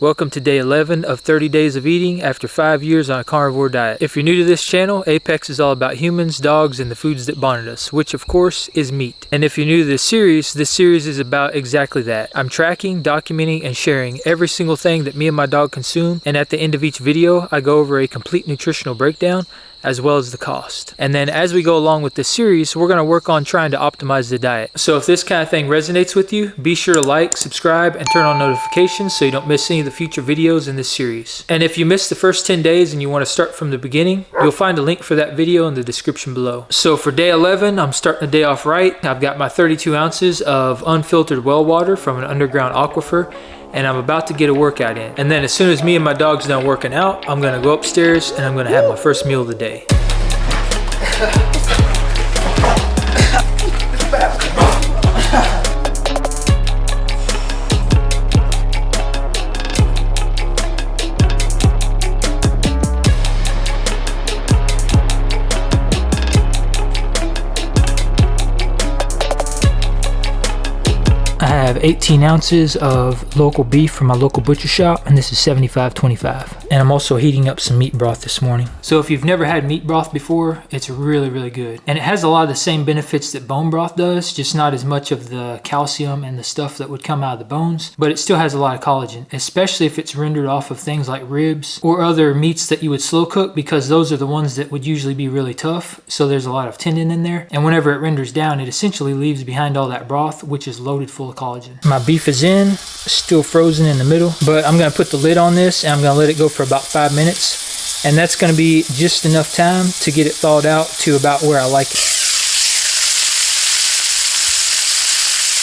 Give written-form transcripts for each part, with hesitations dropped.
Welcome to day 11 of 30 days of eating after 5 years on a carnivore diet. If you're new to this channel, Apex is all about humans, dogs, and the foods that bonded us, which of course is meat. And if you're new to this series is about exactly that. I'm tracking, documenting, and sharing every single thing that me and my dog consume, and at the end of each video, I go over a complete nutritional breakdown as well as the cost. And then as we go along with this series, we're gonna work on trying to optimize the diet. So if this kind of thing resonates with you, be sure to like, subscribe, and turn on notifications so you don't miss any of the future videos in this series. And if you missed the first 10 days and you wanna start from the beginning, you'll find a link for that video in the description below. So for day 11, I'm starting the day off right. I've got my 32 ounces of unfiltered well water from an underground aquifer, and I'm about to get a workout in. And then as soon as me and my dog's done working out, I'm gonna go upstairs and I'm gonna have my first meal of the day. I have 18 ounces of local beef from my local butcher shop, and this is 75/25. And I'm also heating up some meat broth this morning. So if you've never had meat broth before, it's really good. And it has a lot of the same benefits that bone broth does, just not as much of the calcium and the stuff that would come out of the bones, but it still has a lot of collagen, especially if it's rendered off of things like ribs or other meats that you would slow cook, because those are the ones that would usually be really tough. So there's a lot of tendon in there. And whenever it renders down, it essentially leaves behind all that broth, which is loaded full of collagen. My beef is in, still frozen in the middle, but I'm gonna put the lid on this and I'm gonna let it go for about 5 minutes. And that's gonna be just enough time to get it thawed out to about where I like it.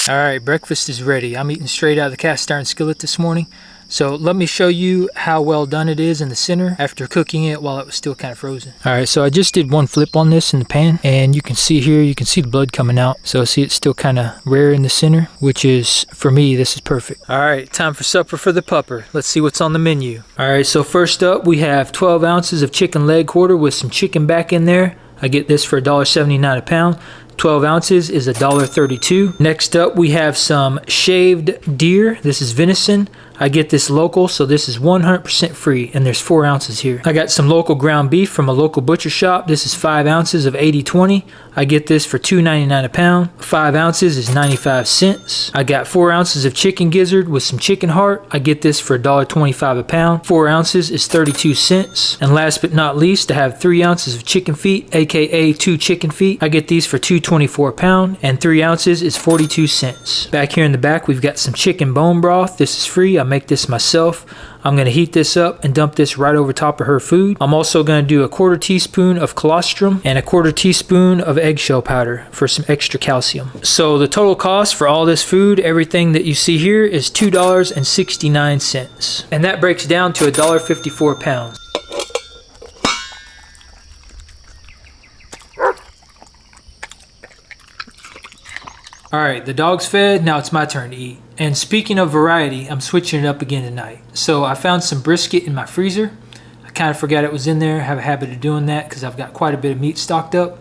All right, breakfast is ready. I'm eating straight out of the cast iron skillet this morning. So let me show you how well done it is in the center after cooking it while it was still kind of frozen. All right, so I just did one flip on this in the pan, and you can see here, you can see the blood coming out. So see, it's still kind of rare in the center, which is, for me, this is perfect. All right, time for supper for the pupper. Let's see what's on the menu. All right, so first up, we have 12 ounces of chicken leg quarter with some chicken back in there. I get this for $1.79 a pound. 12 ounces is $1.32. Next up, we have some shaved deer. This is venison. I get this local, so this is 100% free, and there's 4 ounces here. I got some local ground beef from a local butcher shop. This is 5 ounces of 80/20. I get this for $2.99 a pound. 5 ounces is 95 cents. I got 4 ounces of chicken gizzard with some chicken heart. I get this for $1.25 a pound. 4 ounces is 32 cents. And last but not least, I have 3 ounces of chicken feet, aka 2 chicken feet. I get these for $2.24 a pound, and 3 ounces is 42 cents. Back here in the back, we've got some chicken bone broth. This is free. I make this myself. I'm going to heat this up and dump this right over top of her food. I'm also going to do a 1/4 teaspoon of colostrum and a 1/4 teaspoon of eggshell powder for some extra calcium. So the total cost for all this food, everything that you see here, is $2.69. And that breaks down to $1.54 a pound. All right, the dog's fed, now it's my turn to eat. And speaking of variety, I'm switching it up again tonight. So I found some brisket in my freezer. I kind of forgot it was in there. I have a habit of doing that because I've got quite a bit of meat stocked up.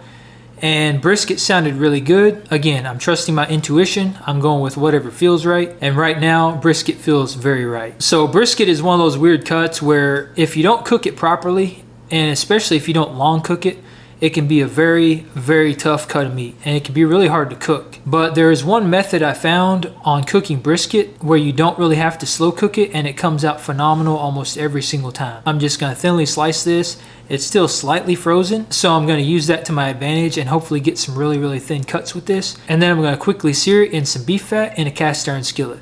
And brisket sounded really good. Again, I'm trusting my intuition. I'm going with whatever feels right. And right now, brisket feels very right. So brisket is one of those weird cuts where if you don't cook it properly, and especially if you don't long cook it, it can be a very tough cut of meat, and it can be really hard to cook. But there is one method I found on cooking brisket where you don't really have to slow cook it, and it comes out phenomenal almost every single time. I'm just gonna thinly slice this. It's still slightly frozen, so I'm gonna use that to my advantage and hopefully get some really thin cuts with this. And then I'm gonna quickly sear it in some beef fat in a cast iron skillet.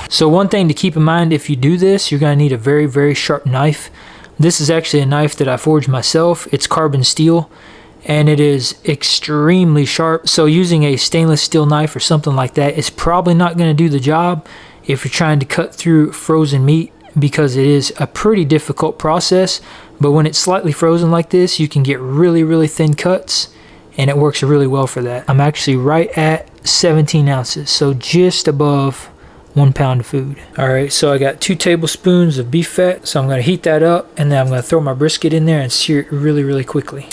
So one thing to keep in mind if you do this, you're gonna need a very sharp knife. This is actually a knife that I forged myself. It's carbon steel, and it is extremely sharp. So using a stainless steel knife or something like that is probably not going to do the job if you're trying to cut through frozen meat, because it is a pretty difficult process. But when it's slightly frozen like this, you can get really thin cuts, and it works really well for that. I'm actually right at 17 ounces, so just above 1 pound of food. All right, so I got 2 tablespoons of beef fat, so I'm going to heat that up, and then I'm going to throw my brisket in there and sear it really quickly.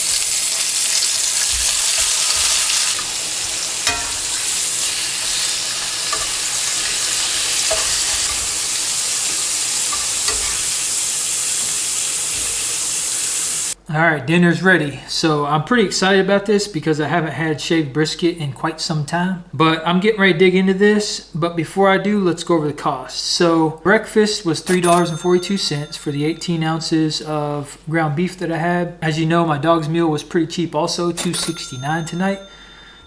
All right, dinner's ready. So I'm pretty excited about this because I haven't had shaved brisket in quite some time. But I'm getting ready to dig into this. But before I do, let's go over the cost. So breakfast was $3.42 for the 18 ounces of ground beef that I had. As you know, my dog's meal was pretty cheap also, $2.69 tonight.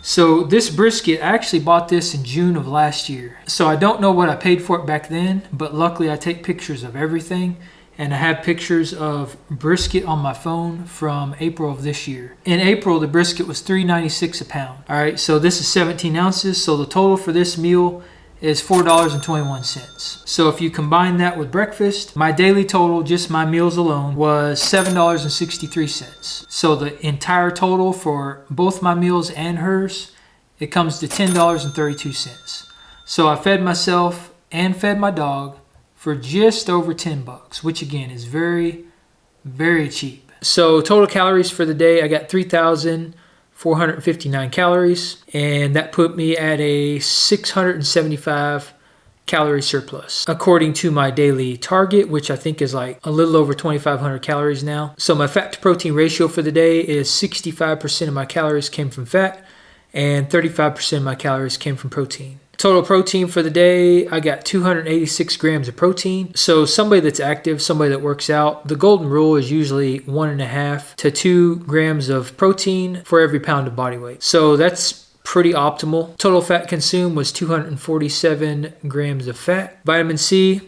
So this brisket, I actually bought this in June of last year. So I don't know what I paid for it back then, but luckily I take pictures of everything. And I have pictures of brisket on my phone from April of this year. In April, the brisket was $3.96 a pound. All right, so this is 17 ounces. So the total for this meal is $4.21. So if you combine that with breakfast, my daily total, just my meals alone, was $7.63. So the entire total for both my meals and hers, it comes to $10.32. So I fed myself and fed my dog for just over $10, which again is very, very cheap. So total calories for the day, I got 3,459 calories, and that put me at a 675 calorie surplus, according to my daily target, which I think is like a little over 2,500 calories now. So my fat to protein ratio for the day is 65% of my calories came from fat, and 35% of my calories came from protein. Total protein for the day, I got 286 grams of protein. So somebody that's active, somebody that works out, the golden rule is usually 1.5 to 2 grams of protein for every pound of body weight. So that's pretty optimal. Total fat consumed was 247 grams of fat. Vitamin C,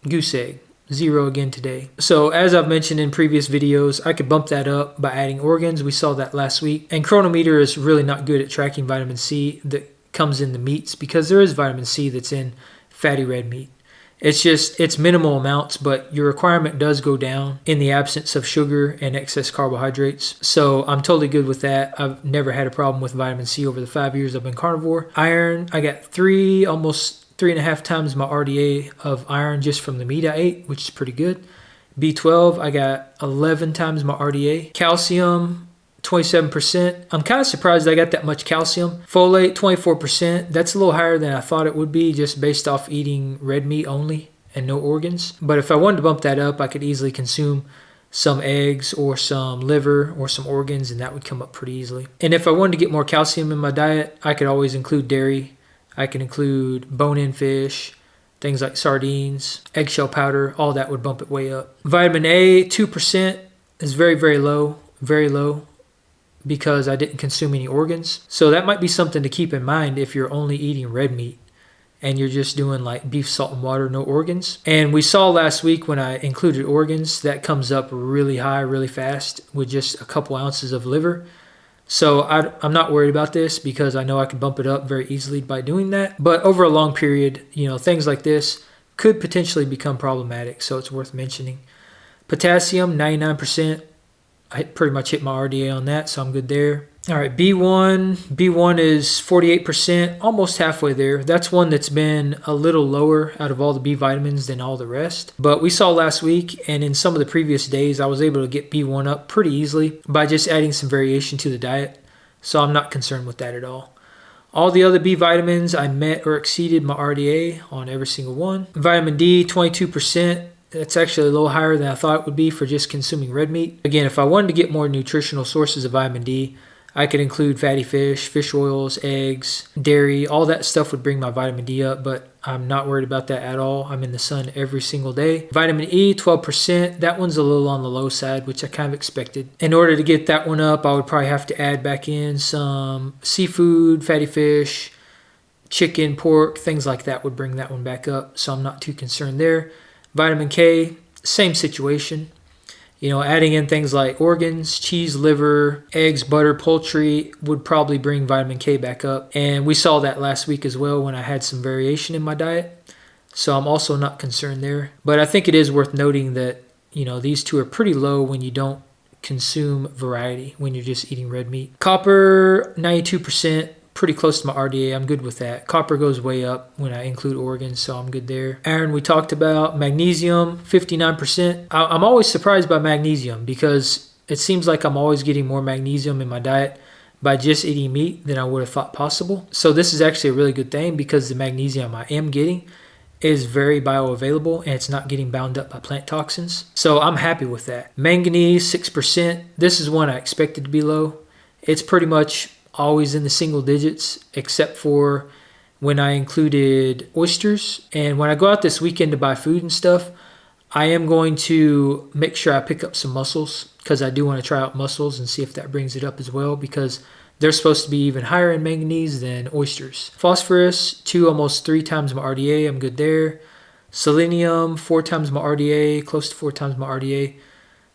goose egg. 0 again today. So as I've mentioned in previous videos, I could bump that up by adding organs. We saw that last week. And Chronometer is really not good at tracking vitamin C that comes in the meats, because there is vitamin C that's in fatty red meat. It's minimal amounts, but your requirement does go down in the absence of sugar and excess carbohydrates. So I'm totally good with that. I've never had a problem with vitamin C over the 5 years I've been carnivore. Iron, I got almost 3.5 times my RDA of iron just from the meat I ate, which is pretty good. B12, I got 11 times my RDA. Calcium, 27%. I'm kind of surprised I got that much calcium. Folate, 24%. That's a little higher than I thought it would be, just based off eating red meat only and no organs. But if I wanted to bump that up, I could easily consume some eggs or some liver or some organs, and that would come up pretty easily. And if I wanted to get more calcium in my diet, I could always include dairy. I can include bone-in fish, things like sardines, eggshell powder, all that would bump it way up. Vitamin A, 2% is very, very low, because I didn't consume any organs. So that might be something to keep in mind if you're only eating red meat and you're just doing like beef, salt, and water, no organs. And we saw last week when I included organs, that comes up really high, really fast with just a couple ounces of liver. So I'm not worried about this because I know I can bump it up very easily by doing that. But over a long period, things like this could potentially become problematic, so it's worth mentioning. Potassium, 99%. I pretty much hit my RDA on that, so I'm good there. All right, B1 is 48%, almost halfway there. That's one that's been a little lower out of all the B vitamins than all the rest. But we saw last week and in some of the previous days, I was able to get B1 up pretty easily by just adding some variation to the diet. So I'm not concerned with that at all. All the other B vitamins, I met or exceeded my RDA on every single one. Vitamin D, 22%. That's actually a little higher than I thought it would be for just consuming red meat. Again, if I wanted to get more nutritional sources of vitamin D, I could include fatty fish, fish oils, eggs, dairy. All that stuff would bring my vitamin D up, but I'm not worried about that at all. I'm in the sun every single day. Vitamin E, 12%. That one's a little on the low side, which I kind of expected. In order to get that one up, I would probably have to add back in some seafood, fatty fish, chicken, pork, things like that would bring that one back up. So I'm not too concerned there. Vitamin K, same situation. Adding in things like organs, cheese, liver, eggs, butter, poultry would probably bring vitamin K back up. And we saw that last week as well when I had some variation in my diet. So I'm also not concerned there. But I think it is worth noting that, these two are pretty low when you don't consume variety, when you're just eating red meat. Copper, 92%. Pretty close to my RDA. I'm good with that. Copper goes way up when I include organs, so I'm good there. Iron, we talked about. Magnesium, 59%. I'm always surprised by magnesium because it seems like I'm always getting more magnesium in my diet by just eating meat than I would have thought possible. So this is actually a really good thing because the magnesium I am getting is very bioavailable and it's not getting bound up by plant toxins. So I'm happy with that. Manganese, 6%. This is one I expected to be low. It's pretty much always in the single digits, except for when I included oysters. And when I go out this weekend to buy food and stuff, I am going to make sure I pick up some mussels, because I do want to try out mussels and see if that brings it up as well, because they're supposed to be even higher in manganese than oysters. Phosphorus, 2, almost 3 times my RDA. I'm good there. Selenium, 4 times my RDA, close to 4 times my RDA.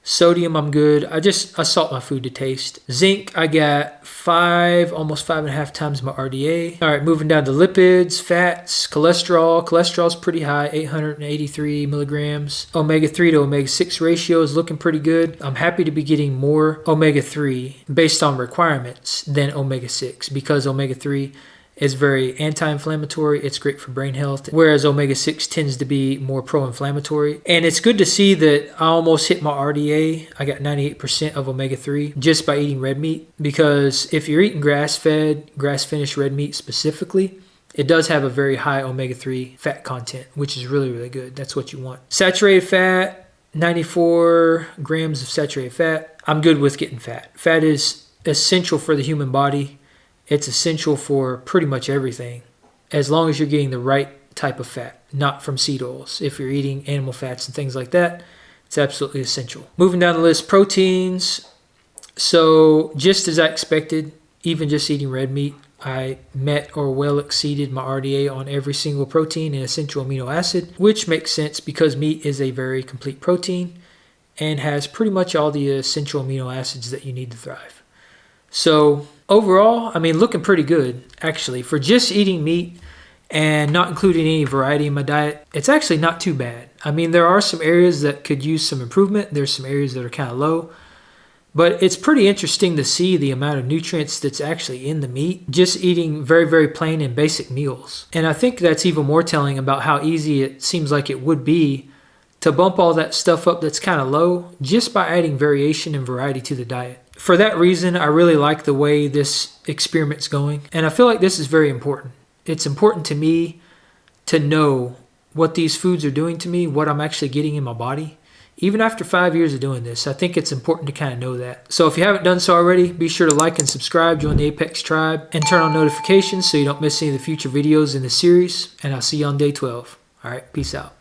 Sodium, I'm good. I salt my food to taste. Zinc, I got 5, almost 5.5 times my RDA. All right, moving down to lipids, fats, cholesterol. Cholesterol's pretty high, 883 milligrams. Omega-3 to omega-6 ratio is looking pretty good. I'm happy to be getting more omega-3 based on requirements than omega-6, because omega-3 is very anti-inflammatory. It's great for brain health, whereas omega-6 tends to be more pro-inflammatory. And it's good to see that I almost hit my RDA. I got 98% of omega-3 just by eating red meat, because if you're eating grass-fed, grass-finished red meat specifically, it does have a very high omega-3 fat content, which is really, really good. That's what you want. Saturated fat, 94 grams of saturated fat. I'm good with getting fat. Fat is essential for the human body. It's essential for pretty much everything, as long as you're getting the right type of fat, not from seed oils. If you're eating animal fats and things like that, it's absolutely essential. Moving down the list, proteins. So just as I expected, even just eating red meat, I met or well exceeded my RDA on every single protein and essential amino acid, which makes sense because meat is a very complete protein and has pretty much all the essential amino acids that you need to thrive. So overall, I mean, looking pretty good, actually. For just eating meat and not including any variety in my diet, it's actually not too bad. I mean, there are some areas that could use some improvement. There's some areas that are kind of low. But it's pretty interesting to see the amount of nutrients that's actually in the meat, just eating very, very plain and basic meals. And I think that's even more telling about how easy it seems like it would be to bump all that stuff up that's kind of low just by adding variation and variety to the diet. For that reason, I really like the way this experiment's going. And I feel like this is very important. It's important to me to know what these foods are doing to me, what I'm actually getting in my body. Even after 5 years of doing this, I think it's important to kind of know that. So if you haven't done so already, be sure to like and subscribe, join the Apex Tribe, and turn on notifications so you don't miss any of the future videos in the series. And I'll see you on day 12. All right, peace out.